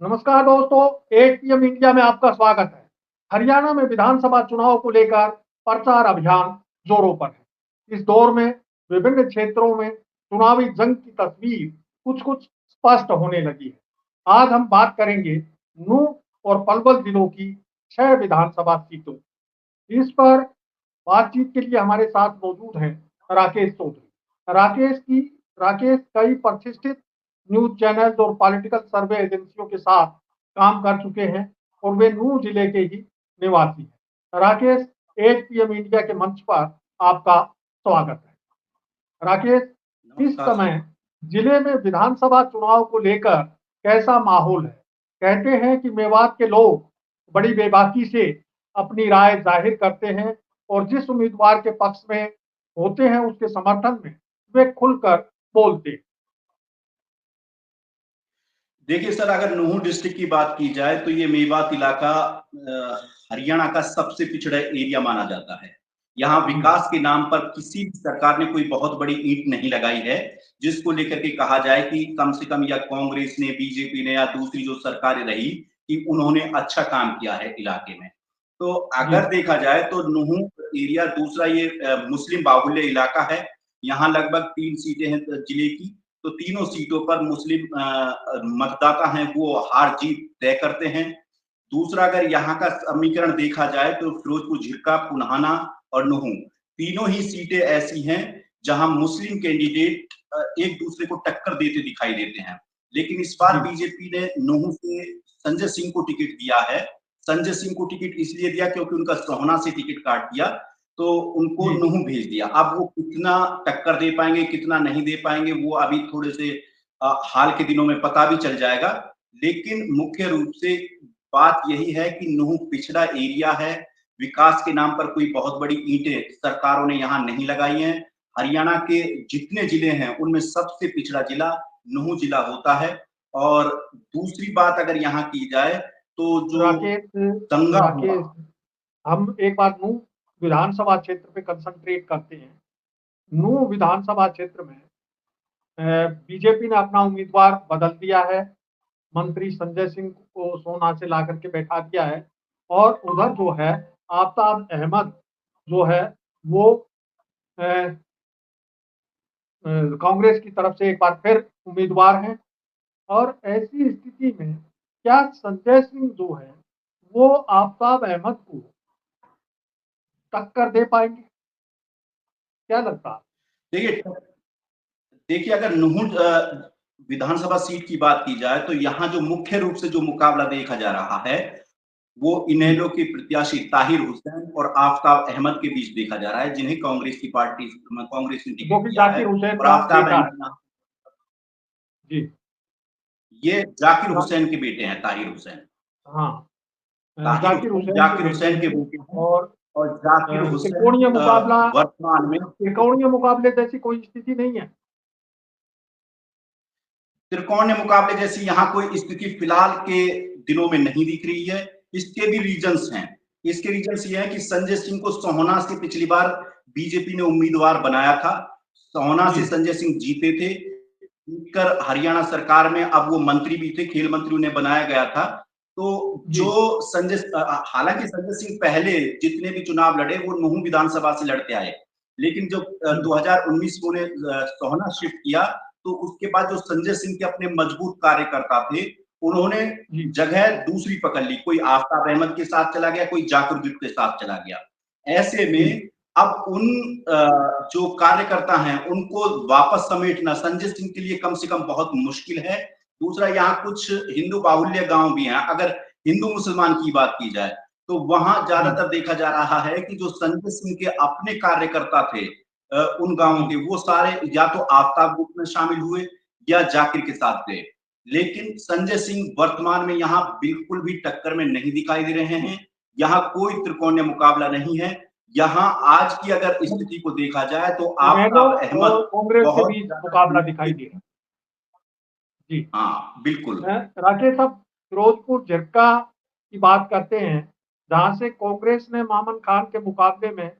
नमस्कार दोस्तों, 8 PM India में आपका स्वागत है। हरियाणा में विधानसभा चुनाव को लेकर प्रचार अभियान जोरों पर है। इस दौर में विभिन्न क्षेत्रों में चुनावी जंग की तस्वीर कुछ-कुछ स्पष्ट होने लगी है। आज हम बात करेंगे नूंह और पलवल जिलों की 6 विधानसभा सीटों। इस पर बातचीत के लिए हमारे साथ मौजूद हैं राकेश चौधरी। राकेश कई प्रतिष्ठित न्यूज़ चैनल्स और पॉलिटिकल सर्वे एजेंसियों के साथ काम कर चुके हैं और वे नूंह जिले के ही निवासी हैं। राकेश, 8 PM इंडिया के मंच पर आपका स्वागत है। राकेश, इस नमस्कार सर। समय जिले में विधानसभा चुनाव को लेकर कैसा माहौल है? कहते हैं कि मेवात के लोग बड़ी बेबाकी से अपनी राय जाहिर करते हैं और जिस उम्मीदवार के पक्ष में होते हैं उसके समर्थन में वे खुलकर बोलते हैं। देखिए सर, अगर नूंह डिस्ट्रिक्ट की बात की जाए तो ये मेवात इलाका हरियाणा का सबसे पिछड़ा एरिया माना जाता है। यहाँ विकास के नाम पर किसी भी सरकार ने कोई बहुत बड़ी ईंट नहीं लगाई है, जिसको लेकर के कहा जाए कि कम से कम या कांग्रेस ने, बीजेपी ने या दूसरी जो सरकारें रही कि उन्होंने अच्छा काम किया है इलाके में। तो जी, अगर देखा जाए तो नूंह एरिया दूसरा ये मुस्लिम बाहुल्य इलाका है। यहाँ लगभग 3 सीटें हैं जिले की, तो तीनों सीटों पर मुस्लिम मतदाता हैं वो हार जीत तय करते हैं। दूसरा, अगर यहाँ का समीकरण देखा जाए तो फिरोजपुर झिरका, पुन्हाना और नूंह तीनों ही सीटें ऐसी हैं जहां मुस्लिम कैंडिडेट एक दूसरे को टक्कर देते दिखाई देते हैं। लेकिन इस बार जी, बीजेपी ने नूंह से संजय सिंह को टिकट दिया है। संजय सिंह को टिकट इसलिए दिया क्योंकि उनका सोहना से टिकट काट दिया, तो उनको जी, नूंह भेज दिया। अब वो कितना टक्कर दे पाएंगे, कितना नहीं दे पाएंगे, वो अभी थोड़े से हाल के दिनों में पता भी चल जाएगा। लेकिन मुख्य रूप से बात यही है कि नूंह पिछड़ा एरिया है। विकास के नाम पर कोई बहुत बड़ी ईंटें सरकारों ने यहाँ नहीं लगाई हैं। हरियाणा के जितने जिले हैं उनमें सबसे पिछड़ा जिला नूंह जिला होता है। और दूसरी बात अगर यहाँ की जाए तो जो राकेश दंगा हुआ। राकेश हम एक बार नूंह विधानसभा क्षेत्र पे कंसंट्रेट करते हैं। नूंह विधानसभा क्षेत्र में बीजेपी ने अपना उम्मीदवार बदल दिया है। मंत्री संजय सिंह को सोना से ला करके बैठा दिया है और उधर जो है आफ्ताब अहमद जो है वो अ, कांग्रेस की तरफ से एक बार फिर उम्मीदवार हैं और ऐसी स्थिति में क्या संजय सिंह जो है वो आफ्ताब अहमद को टक्कर दे पाएंगे? क्या लगता है? देखिए देखिए अगर नूंह विधानसभा सीट की बात की जाए तो यहाँ जो मुख्य रूप से जो मुकाबला देखा जा रहा है वो जी, इनेलो के प्रत्याशी ताहिर हुसैन और आफ्ताब अहमद के बीच देखा जा रहा है, जिन्हें कांग्रेस ने जो टिकट कि दिया है। जाकिर हुसैन और का आफ्ताब बेटा है। अहमद जी, ये जाकिर जा, हुसैन के बेटे हैं, ताहिर हुसैन। हाँ, ताहिर जाकिर हुसैन हुसैन के जाकिर बेटे हुसैन के हैं बेटे हैं। और और जाकिर हुसैन त्रिकोणीय मुकाबला वर्तमान में त्रिकोणीय मुकाबले जैसी कोई स्थिति नहीं है। त्रिकोणीय मुकाबले जैसी यहाँ कोई स्थिति फिलहाल के दिनों में नहीं दिख रही है। इसके भी रीजंस हैं। इसके रीजंस ये है कि संजय सिंह को सोहना से पिछली बार बीजेपी ने उम्मीदवार बनाया था। सोहना जी, से संजय सिंह जीते थे। जीतकर हरियाणा सरकार में अब वो मंत्री भी थे, खेल मंत्री उन्हें बनाया गया था। तो जी, जो हालांकि संजय सिंह पहले जितने भी चुनाव लड़े वो नूंह विधानसभा से लड़ते आए। लेकिन जब जी, 2019 में उन्हें सोहना शिफ्ट किया तो उसके बाद जो संजय सिंह के अपने मजबूत कार्यकर्ता थे उन्होंने जी, जगह दूसरी पकड़ ली। कोई आफ्ताब अहमद के साथ चला गया, कोई जाकिर गुट के साथ चला गया। ऐसे जी, में अब उन जो कार्यकर्ता हैं उनको वापस समेटना संजय सिंह के लिए कम से कम बहुत मुश्किल है। दूसरा, यहाँ कुछ हिंदू बाहुल्य गांव भी हैं। अगर हिंदू मुसलमान की बात की जाए तो वहां जी, ज्यादातर देखा जा रहा है कि जो संजय सिंह के अपने कार्यकर्ता थे उन गांवों जी, के, वो सारे या तो आफ्ताब ग्रुप में शामिल हुए या जाकिर के साथ गए। लेकिन संजय सिंह वर्तमान में यहाँ बिल्कुल भी टक्कर में नहीं दिखाई दे रहे हैं। यहाँ कोई त्रिकोणीय मुकाबला नहीं है। यहाँ आज की अगर स्थिति को देखा जाए तो इनेलो आफ्ताब और अहमद कांग्रेस के बहुत बीच ज्यादा मुकाबला दिखाई पीछे दे रहा हैं। है। जी, हाँ बिल्कुल। राकेश साहब, फिरोजपुर झिरका की बात करते हैं, जहां से कांग्रेस ने मामन खान के मुकाबले में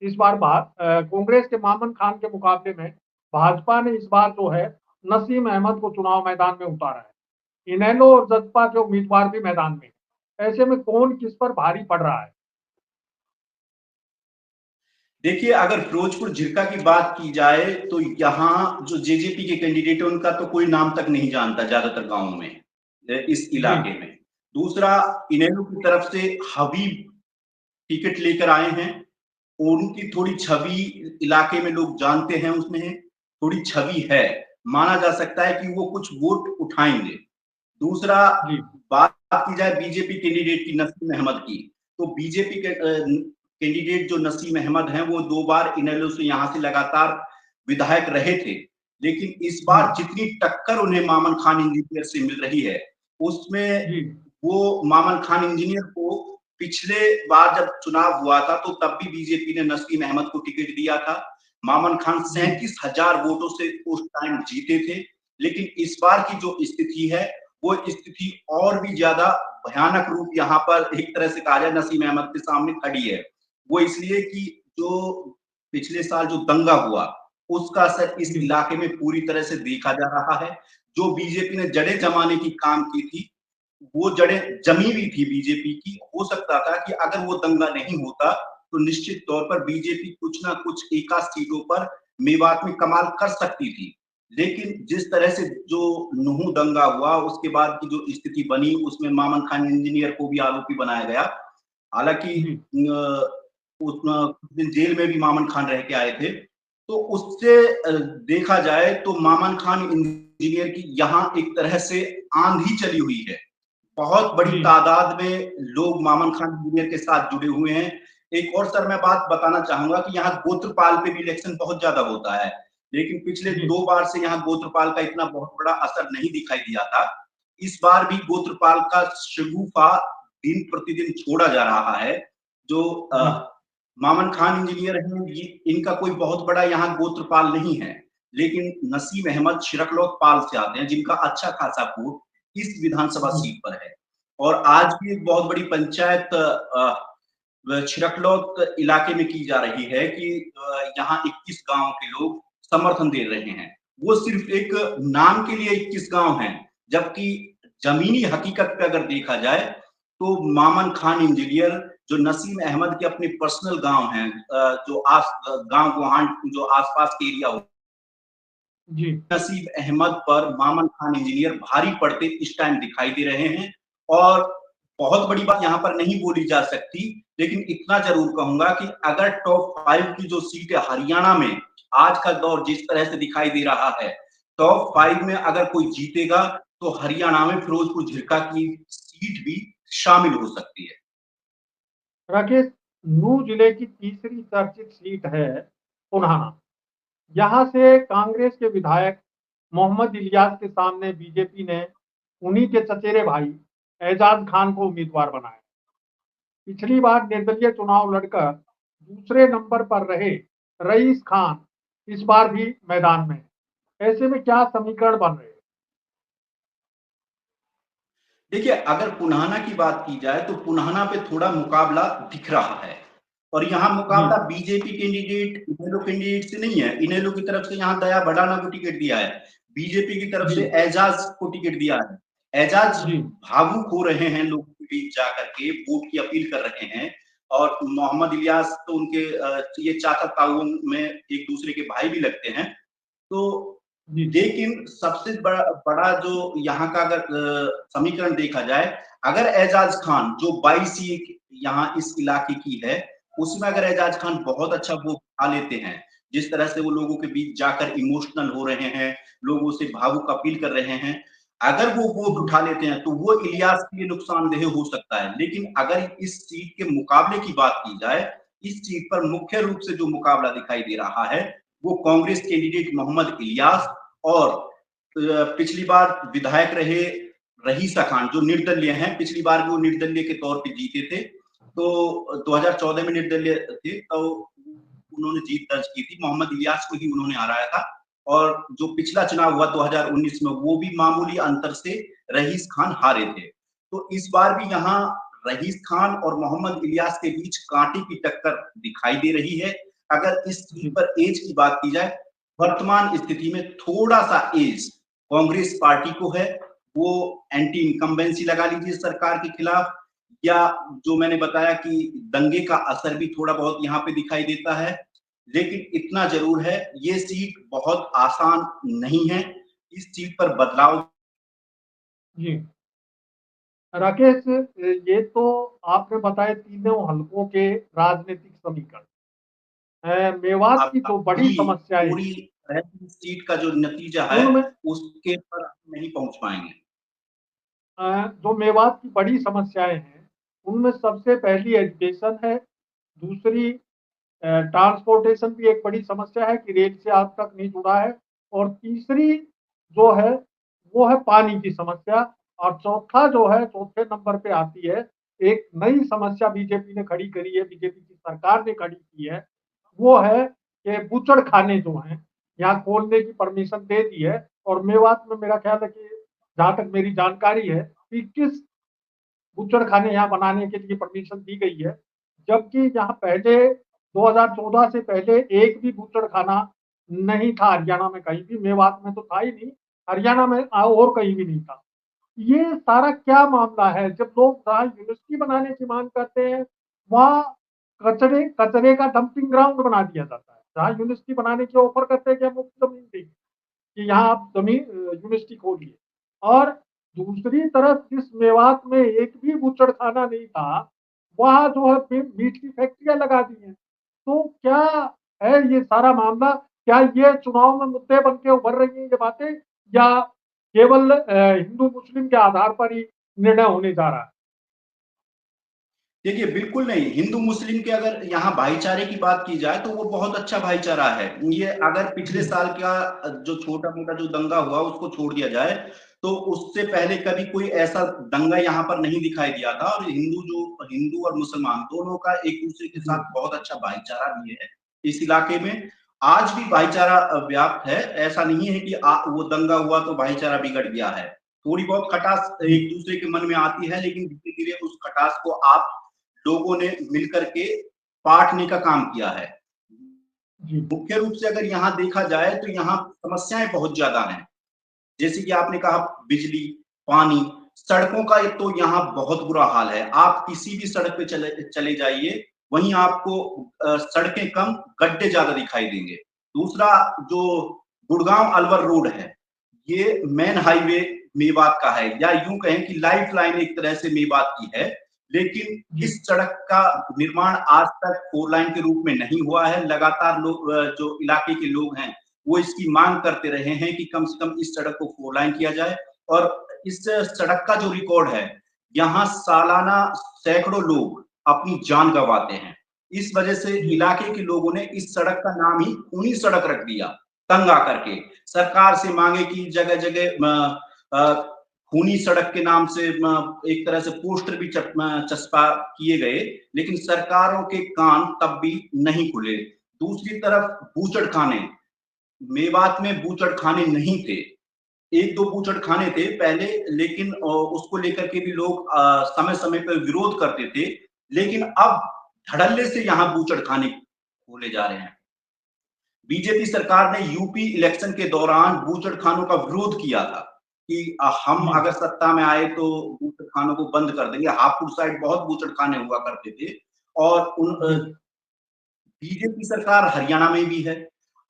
इस बार कांग्रेस के मामन खान के मुकाबले में भाजपा ने इस बार जो है नसीम अहमद को चुनाव मैदान में उतारा है। इनेलो और जसपा के उम्मीदवार भी मैदान में हैं। ऐसे में कौन किस पर भारी पड़ रहा है? देखिए, अगर फिरोजपुर झिरका की बात की जाए तो यहाँ जो जेजेपी के कैंडिडेट है उनका तो कोई नाम तक नहीं जानता ज्यादातर गांवों में, इस जी, इलाके में। दूसरा, इनेलो की तरफ से हबीब टिकट लेकर आए हैं, उनकी थोड़ी छवि इलाके में लोग जानते हैं, उसमें थोड़ी छवि है, माना जा सकता है कि वो कुछ वोट उठाएंगे। दूसरा, जी, बात की जाए बीजेपी कैंडिडेट की नसीम अहमद की, तो बीजेपी के कैंडिडेट जो नसीम अहमद हैं वो 2 बार इनेलो से यहाँ से लगातार विधायक रहे थे, लेकिन इस जी, बार जितनी टक्कर उन्हें मामन खान इंजीनियर से मिल रही है उसमें जी, वो मामन खान इंजीनियर को पिछले बार जब चुनाव हुआ था तो तब भी बीजेपी ने नसीम अहमद को टिकट दिया था। मामन खान जी, 37,000 वोटों से उस टाइम जीते थे, लेकिन इस बार की जो स्थिति है वो स्थिति और भी ज्यादा भयानक रूप यहाँ पर एक तरह से कहा जाए नसीम अहमद के सामने खड़ी है। वो इसलिए कि जो पिछले साल जो दंगा हुआ उसका असर इस जी, इलाके में पूरी तरह से देखा जा रहा है। जो बीजेपी ने जड़ें जमाने की काम की थी वो जड़ें जमी हुई थी बीजेपी की। हो सकता था कि अगर वो दंगा नहीं होता तो निश्चित तौर पर बीजेपी कुछ ना कुछ एकाध सीटों पर मेवात में कमाल कर सकती थी, लेकिन जिस तरह से जो नूहू दंगा हुआ उसके बाद की जो स्थिति बनी उसमें मामन खान इंजीनियर को भी आरोपी बनाया गया। हालांकि जी, कुछ दिन जेल में भी मामन खान रह के आए थे, तो उससे देखा जाए तो मामन खान इंजीनियर की यहाँ एक तरह से आंधी चली हुई है। बहुत बड़ी जी, तादाद में लोग मामन खान इंजीनियर के साथ जुड़े हुए हैं। एक और सर मैं बात बताना चाहूंगा कि यहाँ गोत्रपाल पे भी इलेक्शन बहुत ज्यादा होता है, लेकिन पिछले जी, 2 बार से यहाँ गोत्रपाल का इतना बहुत बड़ा असर नहीं दिखाई दिया था। इस बार भी गोत्रपाल का शगुफा दिन प्रतिदिन छोड़ा जा रहा है। जो जी, मामन खान इंजीनियर हैं इनका कोई बहुत बड़ा यहाँ गोत्रपाल नहीं है, लेकिन नसीम अहमद शिरकलौत पाल से आते हैं जिनका अच्छा खासा वोट इस विधानसभा जी, सीट पर है। और आज भी एक बहुत बड़ी पंचायत छिरकलौत इलाके में की जा रही है कि यहाँ 21 गांव के लोग समर्थन दे रहे हैं। वो सिर्फ एक नाम के लिए 21 गांव हैं, जबकि जमीनी हकीकत पे अगर देखा जाए तो मामन खान इंजीनियर जो नसीम अहमद के अपने पर्सनल गांव हैं, जो गांव गोहान जो आसपास के एरिया हो, जी। नसीब अहमद पर मामन खान इंजीनियर भारी पड़ते इस टाइम दिखाई दे रहे हैं। और बहुत बड़ी बात यहाँ पर नहीं बोली जा सकती, लेकिन इतना जरूर कहूंगा कि अगर टॉप 5 की जो सीट है हरियाणा में, आज का दौर जिस तरह से दिखाई दे रहा है, टॉप 5 में अगर कोई जीतेगा तो हरियाणा में फिरोजपुर झिरका की सीट भी शामिल हो सकती है। राकेश, नूह जिले की तीसरी चर्चित सीट है पुन्हाना। यहाँ से कांग्रेस के विधायक मोहम्मद इलियास के सामने बीजेपी ने उन्हीं के चचेरे भाई एजाज खान को उम्मीदवार बनाया। पिछली बार निर्दलीय चुनाव लड़कर दूसरे नंबर पर रहे रईस खान इस बार भी मैदान में हैं। ऐसे में क्या समीकरण बन रहे हैं? देखिए, अगर पुन्हाना की बात की जाए तो पुन्हाना पे थोड़ा मुकाबला दिख रहा है, और यहाँ जी, मुकाबला बीजेपी कैंडिडेट इनेलो कैंडिडेट से नहीं है। इनेलो की तरफ से यहाँ दया भडाना को टिकट दिया है, बीजेपी की तरफ जी, से एजाज को टिकट दिया है। एजाज जी, भावुक हो रहे हैं, लोगों के बीच जाकर के वोट की अपील कर रहे हैं। और मोहम्मद इलियास तो उनके ये चाचा ताउन में एक दूसरे के भाई भी लगते हैं। तो जी, लेकिन सबसे बड़ा जो यहाँ का अगर समीकरण देखा जाए, अगर एजाज खान जो 22 सीट यहाँ इस इलाके की है, उसमें अगर एजाज खान बहुत अच्छा वोट पा लेते हैं, जिस तरह से वो लोगों के बीच जाकर इमोशनल हो रहे हैं, लोगों से भावुक अपील कर रहे हैं, अगर वो वोट जी, उठा लेते हैं तो वो इलियास के लिए नुकसानदेह हो सकता है। लेकिन अगर इस सीट के मुकाबले की बात की जाए, इस सीट पर मुख्य रूप से जो मुकाबला दिखाई दे रहा है वो कांग्रेस कैंडिडेट मोहम्मद इलियास और पिछली बार विधायक रहे रईसा खान जो निर्दलीय हैं। पिछली बार भी वो निर्दलीय के तौर पे जीते थे, तो 2014 में निर्दलीय थे तो उन्होंने जीत दर्ज की थी, मोहम्मद इलियास को ही उन्होंने हराया था। और जो पिछला चुनाव हुआ 2019 में वो भी मामूली अंतर से रईस खान हारे थे। तो इस बार भी यहाँ रईस खान और मोहम्मद इलियास के बीच कांटे की टक्कर दिखाई दे रही है। अगर इस सीट जी, पर एज की बात की जाए, वर्तमान स्थिति में थोड़ा सा एज कांग्रेस पार्टी को है, वो एंटी इनकम्बेंसी लगा लीजिए सरकार के खिलाफ, या जो मैंने बताया कि दंगे का असर भी थोड़ा बहुत यहाँ पे दिखाई देता है। लेकिन इतना ज़रूर है, ये सीट बहुत आसान नहीं है। इस सीट पर बदलाव जी। राकेश, ये तो आपने बताए तीनों हलकों के राजनीतिक समीकरण। मेवात अब की जो बड़ी अभी समस्याएं पूरी हैं, तरह से सीट का जो नतीजा है, उनमें उसके पर नहीं पहुँच पाएँगे। जो मेवात की बड़ी समस्याएं हैं, उनमें सबसे पहली एजुकेशन है, दूसरी ट्रांसपोर्टेशन भी एक बड़ी समस्या है कि रेल से आज तक नहीं जुड़ा है, और तीसरी जो है वो है पानी की समस्या, और चौथा जो है चौथे नंबर पे आती है एक नई समस्या बीजेपी ने खड़ी करी है, बीजेपी की सरकार ने खड़ी की है, वो है कि बूचड़ खाने जो हैं यहाँ खोलने की परमिशन दे दी है। और मेवात में मेरा ख्याल है कि जहां तक मेरी जानकारी है 21 बूचड़ खाने यहाँ बनाने के लिए परमिशन दी गई है, जबकि यहाँ पहले 2014 से पहले एक भी बूचड़ खाना नहीं था हरियाणा में, कहीं भी। मेवात में तो था ही नहीं, हरियाणा में और कहीं भी नहीं था। ये सारा क्या मामला है? जब लोग जहाँ यूनिवर्सिटी बनाने की मांग करते हैं, वहाँ कचरे कचरे का डंपिंग ग्राउंड बना दिया जाता है। जहाँ यूनिवर्सिटी बनाने की ऑफर करते हैं कि हम मुफ्त जमीन देंगे, कि यहाँ आप जमीन यूनिवर्सिटी खोलिए, और दूसरी तरफ जिस मेवात में एक भी बूचड़खाना नहीं था, वहाँ जो है मीट की फैक्ट्रियां लगा दी हैं। तो क्या है ये सारा मामला? क्या ये चुनाव में मुद्दे बन के उभर रही हैं ये बातें, या केवल हिंदू मुस्लिम के आधार पर ही निर्णय होने जा रहा है? देखिए, बिल्कुल नहीं, हिंदू-मुस्लिम के अगर यहाँ भाईचारे की बात की जाए, तो वो बहुत अच्छा भाईचारा है। ये अगर पिछले जी। साल का जो छोटा-मोटा जो दंगा हुआ, उसको छोड़ दिया जाए, तो उससे पहले कभी कोई ऐसा दंगा यहाँ पर नहीं दिखाई दिया था, और हिंदू और मुसलमान दोनों का एक-दूसरे के जी। साथ बहुत अच्छा भाईचारा भी है इस इलाके में। आज भी भाईचारा व्याप्त है, ऐसा नहीं है कि वो दंगा हुआ तो भाईचारा बिगड़ गया है। थोड़ी बहुत खटास जी। एक-दूसरे के मन में आती है, लेकिन धीरे-धीरे उस खटास को आप लोगों ने मिलकर के बाँटने का काम किया है। जी। मुख्य रूप से अगर यहाँ देखा जाए तो यहाँ समस्याएँ बहुत ज़्यादा हैं। जैसे कि आपने कहा बिजली, पानी, सड़कों का एक तो यहाँ बहुत बुरा हाल है। आप किसी भी सड़क पे चले चले जाइए, वहीं आपको सड़कें कम, गड्ढे ज़्यादा दिखाई देंगे। दूसरा जो गुड़गाँव अलवर रोड है, ये मेन हाईवे मेवात का है, या यूँ कहें कि लाइफ़लाइन एक तरह से मेवात की है। लेकिन जी। इस सड़क का निर्माण आज तक 4 लाइन के रूप में नहीं हुआ है। लगातार जो इलाके के लोग हैं, वो इसकी मांग करते रहे हैं कि कम से कम इस सड़क को 4 लाइन किया जाए, और इस सड़क का जो रिकॉर्ड है, यहाँ सालाना सैकड़ों लोग अपनी जान गँवाते हैं। इस वजह से जी। इलाके के लोगों ने इस सड़क का नाम ही खूनी सड़क रख दिया, तंग आकर के। सरकार से माँगे कि जगह-जगह खूनी सड़क के नाम से एक तरह से पोस्टर भी चस्पा किए गए, लेकिन सरकारों के कान तब भी नहीं खुले। दूसरी तरफ बूचड़खाने, मेवात में बूचड़खाने नहीं थे। 1-2 बूचड़खाने थे पहले, लेकिन उसको लेकर के भी लोग समय-समय पर विरोध करते थे। लेकिन अब धड़ल्ले से यहाँ बूचड़खाने खोले जा रहे हैं। बीजेपी सरकार ने यूपी इलेक्शन के दौरान बूचड़खानों का विरोध किया था कि हम जी। अगर सत्ता में आए तो बूचड़खानों को बंद कर देंगे। हापुड़ साइड बहुत बूचड़खाने हुआ करते थे, और जी। बीजेपी सरकार हरियाणा में भी है।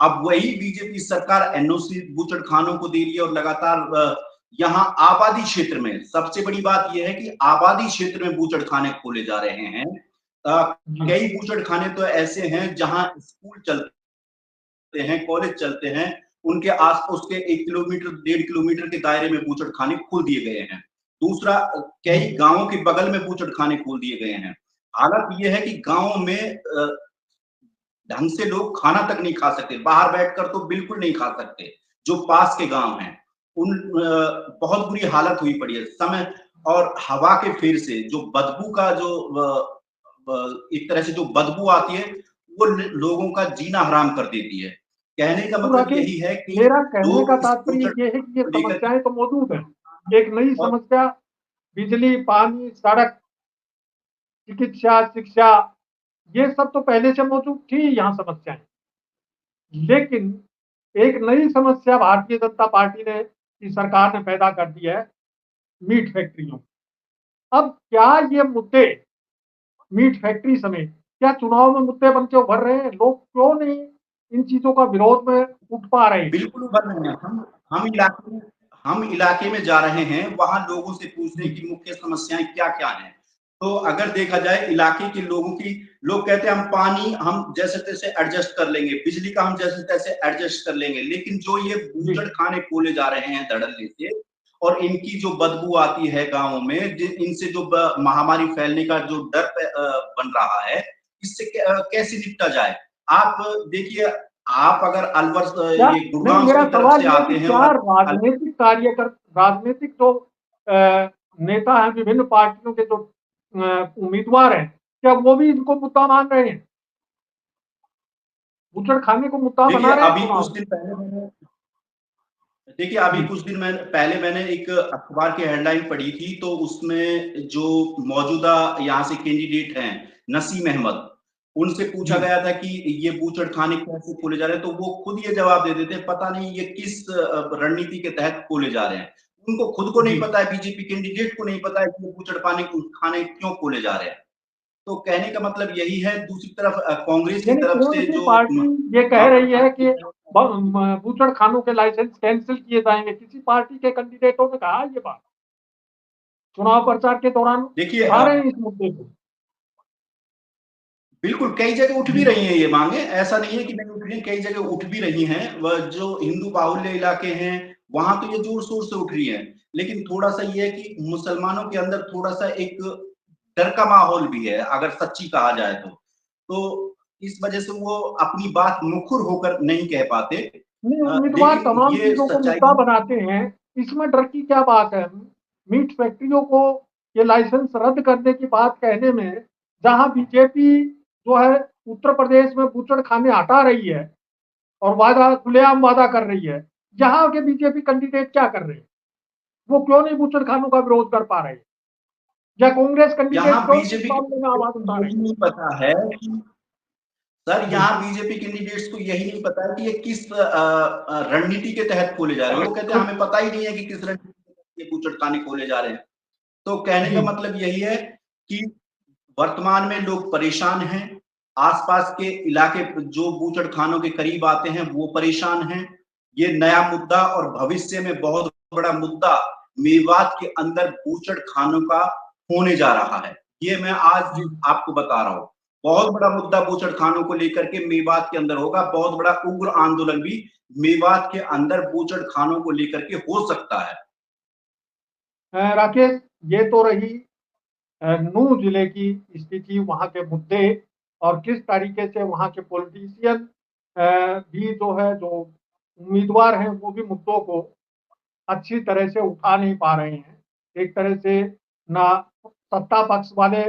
अब वही बीजेपी सरकार एनओसी बूचड़खानों को दे रही है, और लगातार यहाँ आबादी क्षेत्र में सबसे बड़ी बात यह है कि आबादी क्षेत्र में बूचड़खाने खोले जा रहे हैं। जी। कई बूचड़खाने तो ऐसे हैं जहाँ स्कूल चलते हैं, कॉलेज चलते हैं, उनके आस-पास के 1 किलोमीटर, 1.5 किलोमीटर के दायरे में बूचड़खाने खोल दिए गए हैं। दूसरा, जी। कई गाँवों के बगल में बूचड़खाने खोल दिए गए हैं। हालत ये है कि गाँव में ढंग से लोग खाना तक नहीं खा सकते, बाहर बैठकर तो बिल्कुल नहीं खा सकते, जो पास के गाँव हैं। बहुत बुरी हालत हुई पड़ी है। समय और हवा के फेर से जो बदबू का जो एक तरह से जो बदबू आती है, वो लोगों का जीना हराम कर देती है। कहने का तो मतलब राकेश, यही है कि मेरा कहने का लोग इस तात्पर्य बूचड़ ये है कि ये को लेकर के समस्याएं तो मौजूद हैं। एक नई और समस्या बिजली, पानी, सड़क, चिकित्सा, शिक्षा, ये सब तो पहले से मौजूद थी यहाँ समस्याएं। लेकिन एक नई समस्या भारतीय जनता पार्टी ने, की सरकार ने पैदा कर दी है, मीट फैक्ट्रियों। अब क्या ये मुद्दे मीट फैक्ट्री समेत क्या चुनाव में मुद्दे बन के उभर रहे हैं? लोग क्यों नहीं इन चीजों का विरोध में उठ पा रहे हैं? बिल्कुल उभर रहे हैं। हम इलाके में जा रहे हैं, वहां लोगों से पूछ रहे हैं कि मुख्य समस्याएं क्या क्या हैं। तो अगर देखा जाए इलाके के लोगों की, लोग कहते हैं हम पानी हम जैसे तैसे एडजस्ट कर लेंगे, बिजली का हम जैसे तैसे एडजस्ट कर लेंगे, लेकिन जो ये जी बूचड़ खाने खोले जा रहे हैं धड़ल्ले से, और इनकी जो बदबू आती है गांवों में, इनसे जो महामारी फैलने का जो डर बन रहा है, इससे कैसे निपटा जाए। आप देखिए, आप अगर अलवर क्या ये नहीं, गुड़गांव मेरा की तरफ सवाल से ये है कि आते हैं क्या और राजनीतिक जो नेता हैं, विभिन्न पार्टियों के जो उम्मीदवार हैं, क्या वो भी इनको मुद्दा मान रहे हैं, बूचड़ खाने को मुद्दा देखिए बना रहे हैं अभी चुनाव? कुछ दिन पहले मैंने देखिए अभी जी कुछ दिन पहले मैंने एक अखबार की हेडलाइन पढ़ी थी, तो उसमें जो मौजूदा यहाँ से कैंडिडेट हैं नसीम अहमद, उनसे पूछा जी गया था कि ये बूचड़ खाने कैसे खोले जा रहे हैं, तो वो खुद ये जवाब दे देते हैं, पता नहीं ये किस रणनीति के तहत खोले जा रहे हैं। उनको खुद को नहीं जी पता है, बीजेपी कैंडिडेट को नहीं पता है कि ये बूचड़ खाने क्यों खोले जा रहे हैं। तो कहने का मतलब यही है। दूसरी तरफ कांग्रेस की यानी तरफ कौन से सी जो पार्टी ये कह रही है कि महागठबंधन बूचड़ खानों के लाइसेंस कैंसिल किए जाएंगे? किसी पार्टी के कैंडिडेटों ने कहा ये बात चुनाव प्रचार के दौरान? देखिए उठा रहे हैं इस मुद्दे को? बिल्कुल कई जगह उठ भी जी रही हैं ये मांगे, ऐसा नहीं है कि नहीं उठ रही हैं, कई जगह उठ भी रही हैं। वह जो हिंदू बाहुल्य इलाके हैं, वहां तो ये जोर शोर से उठ रही है। लेकिन थोड़ा सा ये है कि मुसलमानों के अंदर थोड़ा सा एक डर का माहौल भी है, अगर सच्ची कहा जाए तो इस वजह से वो अपनी बात मुखर होकर नहीं कह पाते। नहीं, उम्मीदवार लेकिन तमाम ये चीजों को सच्चाई मुद्दा है। बनाते हैं, इसमें डर की क्या बात है? मीट फैक्ट्रियों को ये लाइसेंस रद्द करने की बात कहने में, जहां बीजेपी जो है उत्तर प्रदेश में बूचड़ खाने हटा रही है और वादा खुलेआम वादा कर रही है, यहाँ के बीजेपी कैंडिडेट क्या कर रहे हैं? वो क्यों नहीं बूचड़ खानों का विरोध कर पा रहे हैं, या कांग्रेस यहाँ कैंडिडेट क्यों नहीं इस बीजेपी मामले में आवाज को उठा रहे यही हैं? नहीं पता है कि सर, जी यहाँ बीजेपी कैंडिडेट्स को यही नहीं पता है कि ये किस रणनीति के तहत खोले जा रहे हैं। वो कहते हैं हमें पता ही नहीं है कि किस रणनीति के तहत ये बूचड़ खाने खोले जा रहे हैं। तो कहने का जी मतलब यही है कि वर्तमान में लोग परेशान हैं, आसपास के इलाके जो बूचड़ खानों के करीब आते हैं वो परेशान हैं। ये नया मुद्दा और भविष्य में बहुत बड़ा मुद्दा मेवात के अंदर बूचड़ खानों का होने जा रहा है। ये मैं आज जी आपको बता रहा हूँ। बहुत बड़ा मुद्दा बूचड़ खानों को लेकर के मेवात के अंदर होगा। बहुत बड़ा उग्र आंदोलन भी मेवात के अंदर बूचड़ खानों को लेकर के हो सकता है। राकेश, ये तो रही नूह जिले की स्थिति, वहाँ के मुद्दे और किस तरीके से वहाँ के पॉलिटिशियन भी जो है, जो उम्मीदवार हैं, वो भी मुद्दों को अच्छी तरह से उठा नहीं पा रहे हैं। एक तरह से ना सत्ता पक्ष वाले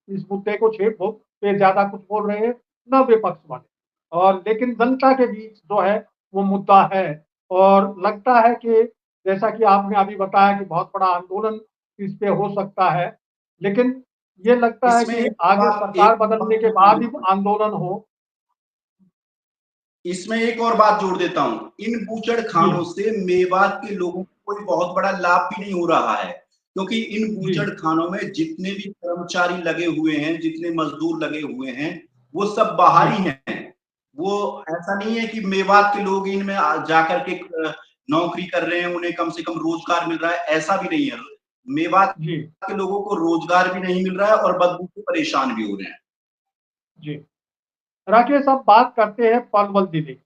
इस मुद्दे को पे ज्यादा कुछ बोल रहे हैं, ना विपक्ष वाले। और लेकिन जनता के बीच जो है वो मुद्दा है, और लगता है कि जैसा कि आपने अभी बताया कि बहुत बड़ा आंदोलन इस पे हो सकता है, लेकिन ये लगता है इसमें कि एक आगे बात सरकार बदलने के बाद ही आंदोलन हो। इसमें एक और बात जोड़ देता हूं, इन बूचड़ जी खानों से मेवात के लोगों को कोई बहुत बड़ा लाभ भी नहीं हो रहा है, क्योंकि इन जी बूचड़ खानों में जितने भी कर्मचारी लगे हुए हैं, जितने मजदूर लगे हुए हैं, वो सब जी बाहरी हैं। वो ऐसा नहीं है कि मेवात के लोग इनमें जाकर के नौकरी कर रहे हैं, उन्हें कम से कम रोजगार मिल रहा है, ऐसा भी नहीं है। मेवात जी के लोगों को रोजगार भी नहीं मिल रहा है और बदबू से परेशान भी हो रहे हैं। जी राकेश, अब बात करते हैं पलवल जिले की।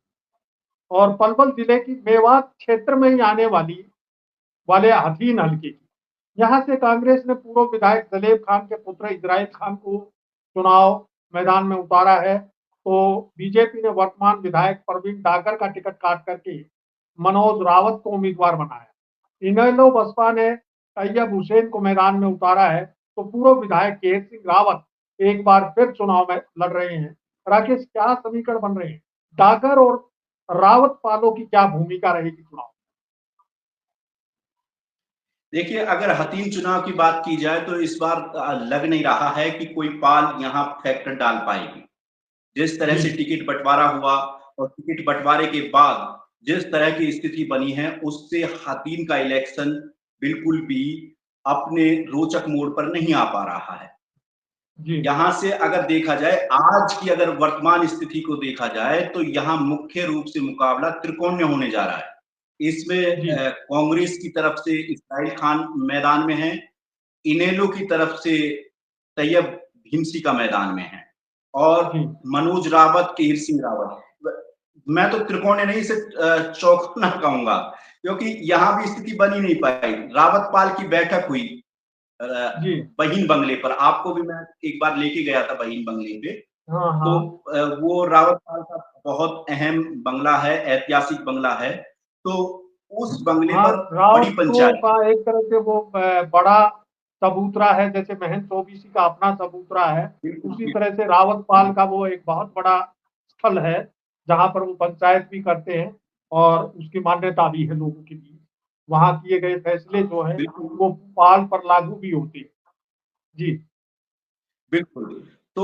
और पलवल जिले की मेवात क्षेत्र में ही आने वाले हथीन हल्के की, यहाँ से कांग्रेस ने पूर्व विधायक दलेब खान के पुत्र इजराइल खान को चुनाव मैदान में उतारा है। तो बीजेपी ने वर्तमान विधायक प्रवीण डागर का टिकट काट करके मनोज रावत को उम्मीदवार बनाया। इनेलो बसपा ने तैयब हुसैन को मैदान में उतारा है। तो पूर्व विधायक केहर सिंह रावत एक बार फिर चुनाव में लड़ रहे हैं। राकेश, क्या समीकरण बन रहे हैं? डागर और रावत पालों की क्या भूमिका रहेगी चुनाव? देखिए, अगर हथीन चुनाव की बात की जाए तो इस बार लग नहीं रहा है कि कोई पाल यहाँ फैक्टर डाल पाएगी। जिस तरह जी से टिकट बंटवारा हुआ और टिकट बंटवारे के बाद जिस तरह की स्थिति बनी है, उससे हथीन का इलेक्शन बिल्कुल भी अपने रोचक मोड़ पर नहीं आ पा रहा है। जी यहाँ से अगर देखा जाए, आज की अगर वर्तमान स्थिति को देखा जाए, तो यहाँ मुख्य रूप से मुकाबला त्रिकोणीय होने जा रहा है। इसमें जी कांग्रेस की तरफ से इस्माइल खान मैदान में है, इनेलो की तरफ से तैयब भीमसी का मैदान में है और जी मनोज रावत, केहर सिंह रावत। मैं तो त्रिकोणीय नहीं, इसे चौकोना कहूंगा, क्योंकि यहाँ भी स्थिति बनी नहीं पाई। रावत पाल की बैठक हुई जी बहीन बंगले पर, आपको भी मैं एक बार लेके गया था बहीन बंगले पे। हाँ तो हाँ वो रावत पाल का बहुत अहम बंगला है, ऐतिहासिक बंगला है। तो उस बंगले हाँ, पर बड़ी राउतों पंचायत का एक तरह से वो बड़ा चबूतरा है, जैसे महेंद्र चौबीसी का अपना चबूतरा है, बिल्कुल, उसी तरह से रावत पाल का वो एक बहुत बड़ा स्थल है, जहाँ पर वो पंचायत भी करते हैं और उसकी मान्यता भी है लोगों के लिए। वहाँ किए गए फैसले जो है बिल्कुल, वो पाल पर लागू भी होते हैं। जी बिल्कुल। तो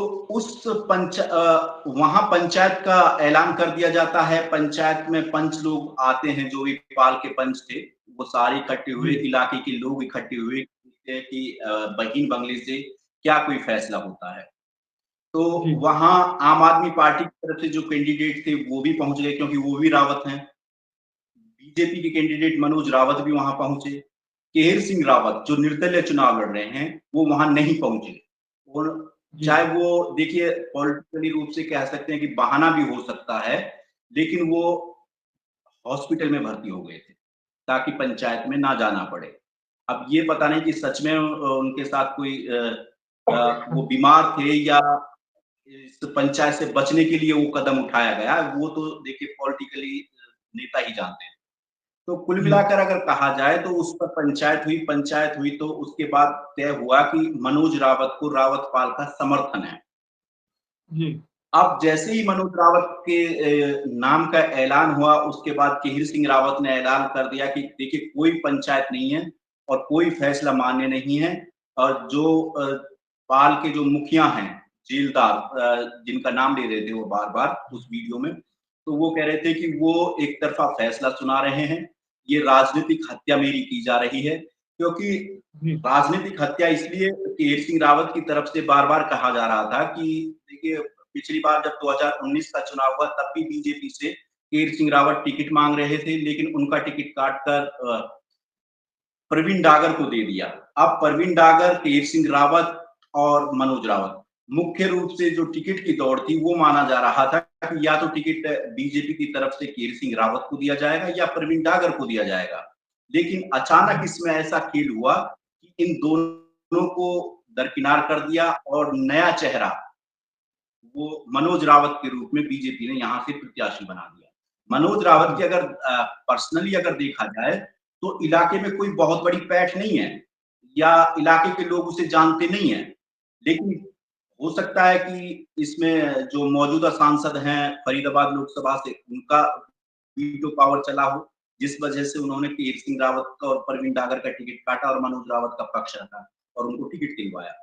वहाँ पंचायत का ऐलान कर दिया जाता है। पंचायत में पंच लोग आते हैं, जो भी पाल के पंच थे, वो सारे इकट्ठे हुए, जी इलाके के लोग इकट्ठे हुए कि बहीन बंगले से क्या कोई फैसला होता है। तो जी वहाँ आम आदमी पार्टी की तरफ से जो कैंडिडेट थे वो भी पहुंच गए, क्योंकि वो भी रावत हैं। बीजेपी के कैंडिडेट मनोज रावत भी वहां पहुंचे। केहर सिंह रावत जो निर्दलीय चुनाव लड़ रहे हैं, वो वहां नहीं पहुंचे। और जी चाहे वो, देखिए, पॉलिटिकली रूप से कह सकते हैं कि बहाना भी हो सकता है, लेकिन वो हॉस्पिटल में भर्ती हो गए थे ताकि पंचायत में ना जाना पड़े। अब ये पता नहीं कि सच में उनके साथ कोई वो बीमार थे या इस पंचायत से बचने के लिए वो कदम उठाया गया, वो तो देखिए पॉलिटिकली नेता ही जानते हैं। तो कुल जी मिलाकर अगर कहा जाए, तो उस पर पंचायत हुई तो उसके बाद तय हुआ कि मनोज रावत को रावत पाल का समर्थन है। जी अब जैसे ही मनोज रावत के नाम का ऐलान हुआ, उसके बाद केहर सिंह रावत ने ऐलान कर दिया कि देखिए कोई पंचायत नहीं है और कोई फैसला मान्य नहीं है। और जो पाल के जो मुखिया हैं, जेलदार, जिनका नाम ले रहे थे वो बार-बार उस वीडियो में, तो वो कह रहे थे कि वो एक तरफा फैसला सुना रहे हैं, ये राजनीतिक हत्या मेरी की जा रही है। क्योंकि जी राजनीतिक हत्या इसलिए केहर सिंह रावत की तरफ से बार-बार कहा जा रहा था कि देखिए, पिछली बार जब 2019 का चुनाव हुआ, तब भी बीजेपी से केहर सिंह रावत टिकट मांग रहे थे, लेकिन उनका टिकट काटकर प्रवीण डागर को दे दिया। अब प्रवीण डागर, केहर सिंह रावत और मनोज रावत, मुख्य रूप से जो टिकट की दौड़ थी, वो माना जा रहा था कि या तो टिकट बीजेपी की तरफ से केहर सिंह रावत को दिया जाएगा या प्रवीण डागर को दिया जाएगा। लेकिन अचानक इसमें ऐसा खेल हुआ कि इन दोनों को दरकिनार कर दिया और नया चेहरा वो मनोज रावत के रूप में बीजेपी ने यहाँ से प्रत्याशी बना दिया। मनोज रावत की अगर पर्सनली अगर देखा जाए, तो इलाके में कोई बहुत बड़ी पैठ नहीं है या इलाके के लोग उसे जानते नहीं हैं। लेकिन हो सकता है कि इसमें जो मौजूदा सांसद हैं फरीदाबाद लोकसभा से, उनका वीटो पावर चला हो, जिस वजह से उन्होंने केहर सिंह रावत का और प्रवीण डागर का टिकट काटा और मनोज रावत का पक्ष रखा और उनको टिकट दिलवाया।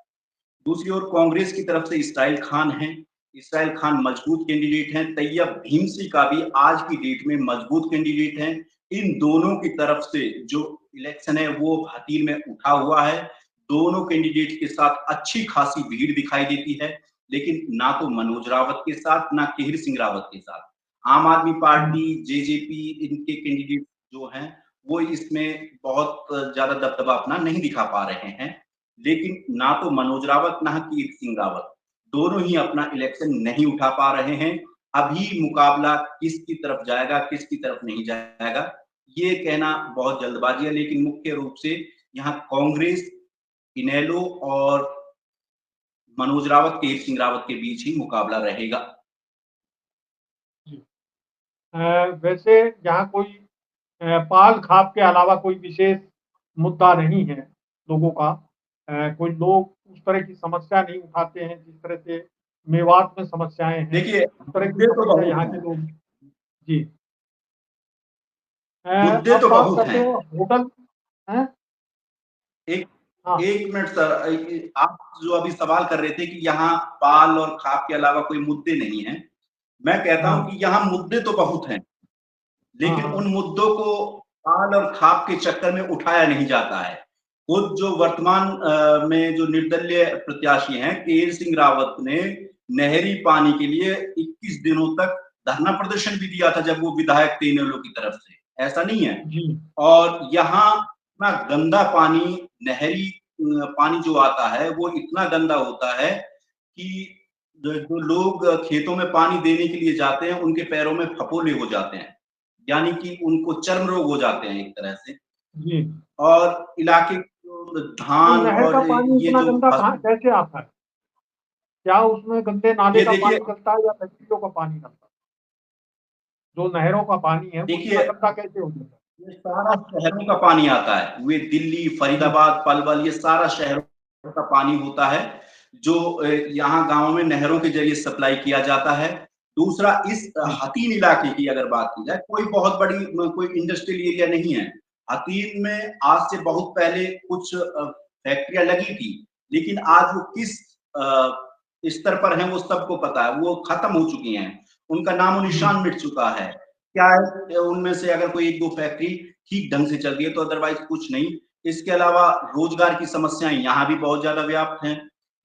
दूसरी ओर कांग्रेस की तरफ से इसराइल खान हैं। इसराइल खान मजबूत कैंडिडेट हैं। तैयब भीमसी का भी आज की डेट में मजबूत कैंडिडेट हैं। इन दोनों की तरफ से जो इलेक्शन है वो हतीर में उठा हुआ है। दोनों कैंडिडेट के साथ अच्छी खासी भीड़ दिखाई देती है, लेकिन ना तो मनोज रावत के साथ, ना केहर सिंह रावत के साथ। आम आदमी पार्टी, जेजेपी, इनके कैंडिडेट जो हैं, वो इसमें बहुत ज्यादा दबदबा अपना नहीं दिखा पा रहे हैं। लेकिन ना तो मनोज रावत, ना केहर सिंह रावत, दोनों ही अपना इलेक्शन नहीं उठा पा रहे हैं। अभी मुकाबला किसकी तरफ जाएगा, किसकी तरफ नहीं जाएगा, ये कहना बहुत जल्दबाजी है। लेकिन मुख्य रूप से यहाँ कांग्रेस, इनेलो और मनोज रावत, केहर सिंह रावत के बीच ही मुकाबला रहेगा। जी अ, वैसे यहाँ कोई पाल खाप के अलावा कोई विशेष मुद्दा नहीं है लोगों का। कोई लोग उस तरह की समस्या नहीं उठाते हैं जिस तरह से मेवात में समस्याएं हैं, देखिए, उस तरह की मुद्दे तो समस्या बहुत यहाँ के हैं। लोग। जी मुद्दे आप तो बात बहुत करते हैं। हो होटल हैं। एक हाँ एक मिनट सर, आप जो अभी सवाल कर रहे थे कि यहाँ पाल और खाप के अलावा कोई मुद्दे नहीं हैं, मैं कहता हूं हाँ कि यहाँ मुद्दे तो बहुत हैं, हाँ लेकिन हाँ उन मुद्दों को पाल और खाप के चक्कर में उठाया नहीं जाता है। खुद जो वर्तमान में जो निर्दलीय प्रत्याशी हैं केएल सिंह रावत ने नहरी पानी के लिए 21 दिनों तक धरना प्रदर्शन भी दिया था जब वो विधायक थे इनेलो की तरफ से, ऐसा नहीं है। जी और यहाँ इतना गंदा पानी, नहरी पानी जो आता है वो इतना गंदा होता है कि जो लोग खेतों में पानी देने के लिए जाते हैं उनके पैरों में फफोले हो जाते हैं, यानी कि उनको चर्म रोग हो जाते हैं एक तरह से। जी। और इलाके जो तो धान नहर का और पानी ये इतना जो गंदा कहाँ कैसे आता है? क्या उसमें गंदे नाले ये का देखिए पानी डलता है या फैक्ट्रियों का पानी डलता है? जो नहरों का पानी है वो इतना देखिए गंदा कैसे हो जाता ये सारा शहरों का पानी आता है, वे दिल्ली, है? जी फरीदाबाद, पलवल ये सारा शहरों का पानी होता है, जो यहाँ गाँव में नहरों के ज़रिए सप्लाई किया जाता है। दूसरा इस जी हतीन इलाके की अगर बात की जाए, कोई बहुत बड़ी कोई इंडस्ट्रियल एरिया नहीं है। हतीन में आज से बहुत पहले कुछ फैक्ट्रियाँ लगी थी, लेकिन आज वो किस स्तर पर हैं वो सबको पता है, वो खत्म हो चुकी हैं। उनका जी नामो-निशान मिट चुका है। क्या है उनमें से अगर कोई 1-2 फैक्ट्री ठीक ढंग से चल रही है तो अदरवाइज कुछ नहीं। इसके अलावा रोजगार की समस्याएं यहाँ भी बहुत ज्यादा व्याप्त हैं।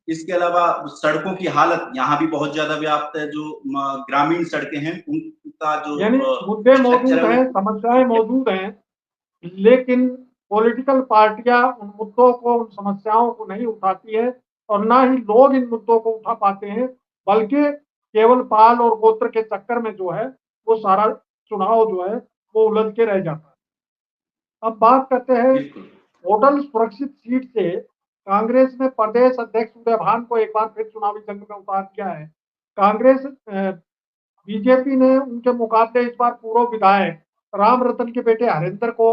इसके अलावा सड़कों की हालत यहाँ भी बहुत ज्यादा व्याप्त है। जो ग्रामीण सड़कें हैं उनका जो यानी मुद्दे स्ट्रक्चर मौजूद है वो हैं, समस्याएं मौजूद हैं, लेकिन पॉलिटिकल पार्टियां उन मुद्दों को, उन समस्याओं को नहीं उठाती है और ना ही लोग इन मुद्दों को उठा पाते हैं, बल्कि केवल पाल और गोत्र के चक्कर में जो है वो सारा चुनाव जो है वो उलझ के रह जाता है। अब बात करते हैं बिल्कुल। होटल सुरक्षित सीट से कांग्रेस ने प्रदेश अध्यक्ष उदय भान को एक बार फिर चुनावी जंग में उतार दिया है। कांग्रेस बीजेपी ने उनके मुकाबले इस बार पूर्व विधायक राम रतन के बेटे हरेंद्र को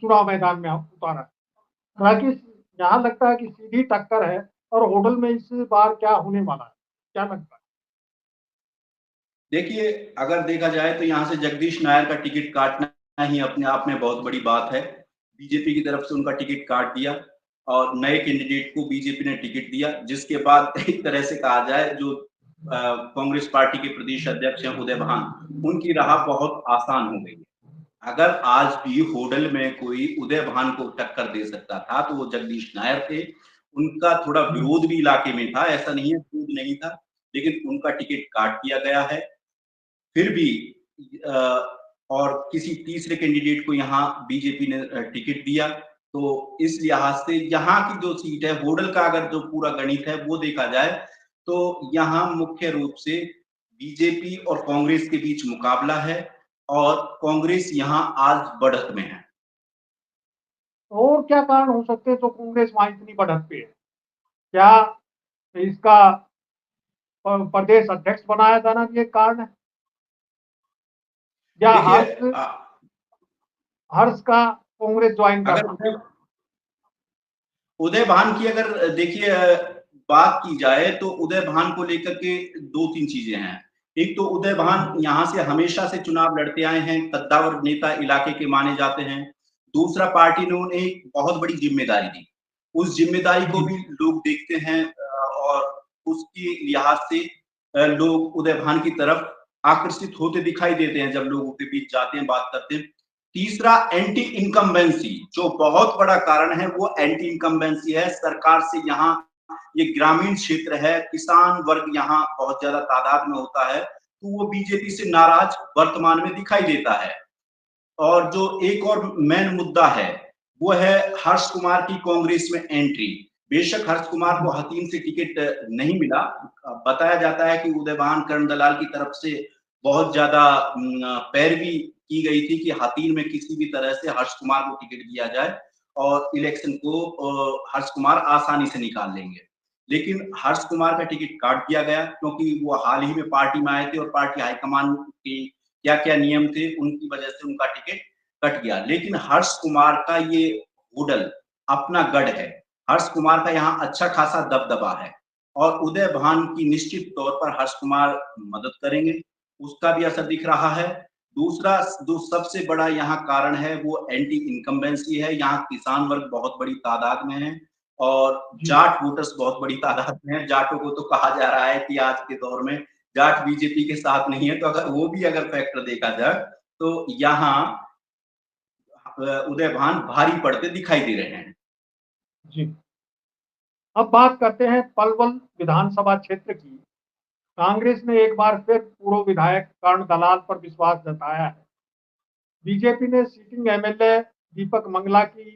चुनाव मैदान में उतारा। हालांकि यहाँ लगता है कि सीधी टक्कर है और होटल में इस बार क्या होने वाला है, क्या लगता है? देखिए अगर देखा जाए तो यहाँ से जगदीश नायर का टिकट काटना ही अपने आप में बहुत बड़ी बात है। बीजेपी की तरफ से उनका टिकट काट दिया और नए कैंडिडेट को बीजेपी ने टिकट दिया, जिसके बाद एक तरह से कहा जाए जो कांग्रेस पार्टी के प्रदेश अध्यक्ष हैं उदय भान, उनकी राह बहुत आसान हो गई है। अगर आज भी होडल में कोई उदय भान को टक्कर दे सकता था तो वो जगदीश नायर थे। उनका थोड़ा विरोध भी इलाके में था, ऐसा नहीं है विरोध नहीं था, लेकिन उनका टिकट काट दिया गया है। फिर भी और किसी तीसरे कैंडिडेट को यहाँ बीजेपी ने टिकट दिया। तो इस लिहाज से यहाँ की जो सीट है होडल का अगर जो पूरा गणित है वो देखा जाए तो यहाँ मुख्य रूप से बीजेपी और कांग्रेस के बीच मुकाबला है और कांग्रेस यहाँ आज बढ़त में है। और क्या कारण हो सकते हैं तो कांग्रेस वहां इतनी बढ़त पे है? क्या इसका प्रदेश अध्यक्ष बनाया जाना भी एक कारण है, या देखिए हर्ष हर्ष का कांग्रेस ज्वाइन अगर करना? उदय उदय भान की अगर देखिए बात की जाए तो उदय भान को लेकर के 2-3 चीजें हैं। एक तो उदय भान यहाँ से हमेशा से चुनाव लड़ते आए हैं, कद्दावर नेता इलाके के माने जाते हैं। दूसरा पार्टी ने उन्हें एक बहुत बड़ी जिम्मेदारी दी। उस जिम्मेदारी को जी भी लोग देखते हैं और उसके लिहाज से लोग उदय भान की तरफ आकर्षित होते दिखाई देते हैं जब लोगों के बीच जाते हैं, बात करते हैं। तीसरा एंटी इनकम्बेंसी जो बहुत बड़ा कारण है वो एंटी इनकम्बेंसी है सरकार से। यहाँ ये ग्रामीण क्षेत्र है, किसान वर्ग यहाँ बहुत ज्यादा तादाद में होता है, तो वो बीजेपी से नाराज वर्तमान में दिखाई देता है। और जो एक और मेन मुद्दा है वो है हर्ष कुमार की कांग्रेस में एंट्री। बेशक हर्ष कुमार को हतीम से टिकट नहीं मिला, बताया जाता है कि उदयभान कर्ण दलाल की तरफ से बहुत ज्यादा पैरवी की गई थी कि हतीम में किसी भी तरह से हर्ष कुमार को टिकट दिया जाए और इलेक्शन को हर्ष कुमार आसानी से निकाल लेंगे। लेकिन हर्ष कुमार का टिकट काट दिया गया क्योंकि वो हाल ही में पार्टी में आए थे और पार्टी हाईकमान की क्या-क्या नियम थे उनकी वजह से उनका टिकट कट गया। लेकिन हर्ष कुमार का ये होडल अपना गढ़ है। हर्ष कुमार का यहाँ अच्छा खासा दबदबा है और उदय भान की निश्चित तौर पर हर्ष कुमार मदद करेंगे, उसका भी असर दिख रहा है। दूसरा जो सबसे बड़ा यहाँ कारण है वो एंटी इनकम्बेंसी है। यहाँ किसान वर्ग बहुत बड़ी तादाद में है और जी जाट वोटर्स बहुत बड़ी तादाद में है। जाटों को तो कहा जा रहा है कि आज के दौर में जाट बीजेपी के साथ नहीं है, तो अगर वो भी अगर फैक्टर देखा जाए तो यहाँ उदय भान भारी पड़ते दिखाई दे रहे हैं। जी। अब बात करते हैं पलवल विधानसभा क्षेत्र की। कांग्रेस ने एक बार फिर पूर्व विधायक कर्ण दलाल पर विश्वास जताया है। बीजेपी ने सिटिंग एमएलए दीपक मंगला की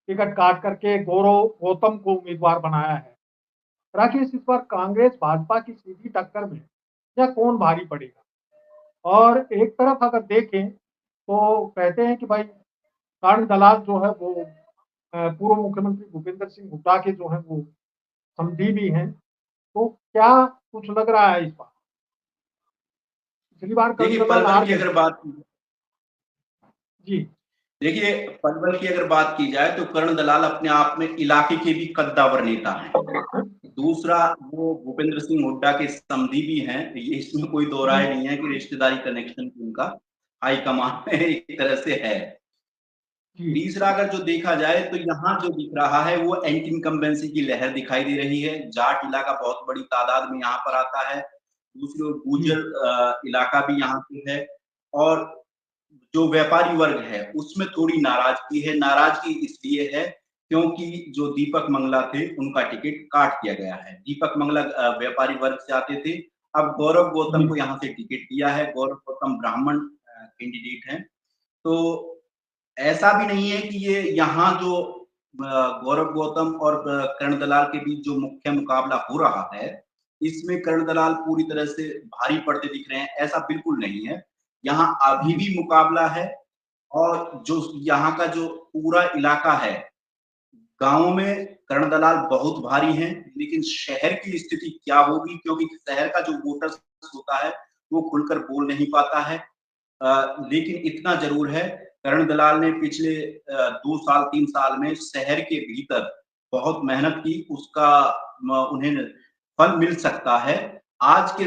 टिकट काट करके गौरव गौतम को उम्मीदवार बनाया है। राकेश, इस बार कांग्रेस भाजपा की सीधी टक्कर में या कौन भारी पड़ेगा? और एक तरफ अगर देखें तो कहते हैं कि भाई कर्ण दलाल जो है वो पूर्व मुख्यमंत्री भूपेंद्र सिंह हुड्डा के जो है वो समधी भी हैं। तो क्या कुछ लग रहा है इस बार? पिछली बार कर्ण देखिए, दलाल हार गए। जी। देखिए, पलवल की अगर बात की जाए तो कर्ण दलाल अपने आप में इलाके के भी कद्दावर नेता हैं। दूसरा, वो भूपेंद्र सिंह हुड्डा के समधी भी हैं, ये इसमें कोई दो राय नहीं है कि रिश्तेदारी कनेक्शन उनका हाईकमान में एक तरह से है। तीसरा, अगर जो देखा जाए तो यहाँ जो दिख रहा है वो एंटी इनकम्बेंसी की लहर दिखाई दे रही है। जाट इलाका बहुत बड़ी तादाद में यहाँ पर आता है। दूसरी ओर गुर्जर इलाका भी यहाँ पे है और जो व्यापारी वर्ग है उसमें थोड़ी नाराजगी है। नाराजगी इसलिए है क्योंकि जो दीपक मंगला थे उनका टिकट काट दिया गया है। दीपक मंगला व्यापारी वर्ग से आते थे, अब गौरव गौतम को यहाँ से टिकट दिया है। गौरव गौतम ब्राह्मण कैंडिडेट हैं। तो ऐसा भी नहीं है कि ये यहाँ जो गौरव गौतम और कर्ण दलाल के बीच जो मुख्य मुकाबला हो रहा है, इसमें कर्ण दलाल पूरी तरह से भारी पड़ते दिख रहे हैं, ऐसा बिल्कुल नहीं है। यहाँ अभी भी मुकाबला है और जो यहाँ का जो पूरा इलाका है, गाँवों में कर्ण दलाल बहुत भारी हैं, लेकिन शहर की स्थिति क्या होगी, क्योंकि शहर का जो वोटर्स होता है, वो खुलकर बोल नहीं पाता है। लेकिन इतना ज़रूर है, कर्ण दलाल ने पिछले 2 साल 3 साल में शहर के भीतर बहुत मेहनत की, उसका उन्हें फल मिल सकता है। आज के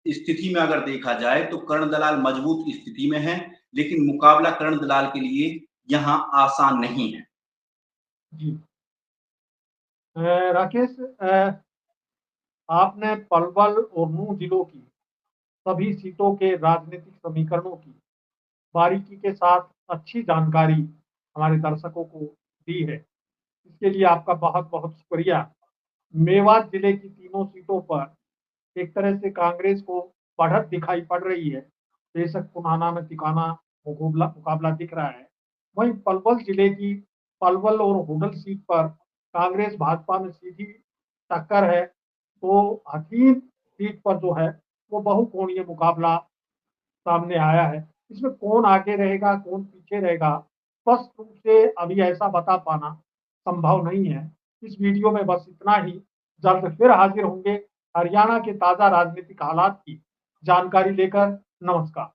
स्थिति में अगर देखा जाए तो कर्ण दलाल मजबूत स्थिति में है, लेकिन मुकाबला कर्ण दलाल के लिए यहाँ आसान नहीं है। जी। राकेश, आपने पलवल और नूंह जिलों की सभी सीटों के राजनीतिक समीकरणों की बारीकी के साथ अच्छी जानकारी हमारे दर्शकों को दी है। इसके लिए आपका बहुत-बहुत शुक्रिया। मेवात जिले की तीनों सीटों पर एक तरह से कांग्रेस को बढ़त दिखाई पड़ रही है। बेशक पुनाना में तिकाना मुकाबला मुकाबला दिख रहा है। वहीं पलवल जिले की पलवल और होडल सीट पर कांग्रेस भाजपा में सीधी टक्कर है। तो हकीम सीट पर जो है वो बहुकोणीय मुकाबला सामने आया है। इसमें कौन आगे रहेगा, कौन पीछे रहेगा, स्पष्ट रूप से अभी ऐसा बता पाना संभव नहीं है। इस वीडियो में बस इतना ही। जल्द फिर हाजिर होंगे हरियाणा के ताज़ा राजनीतिक हालात की जानकारी लेकर। नमस्कार।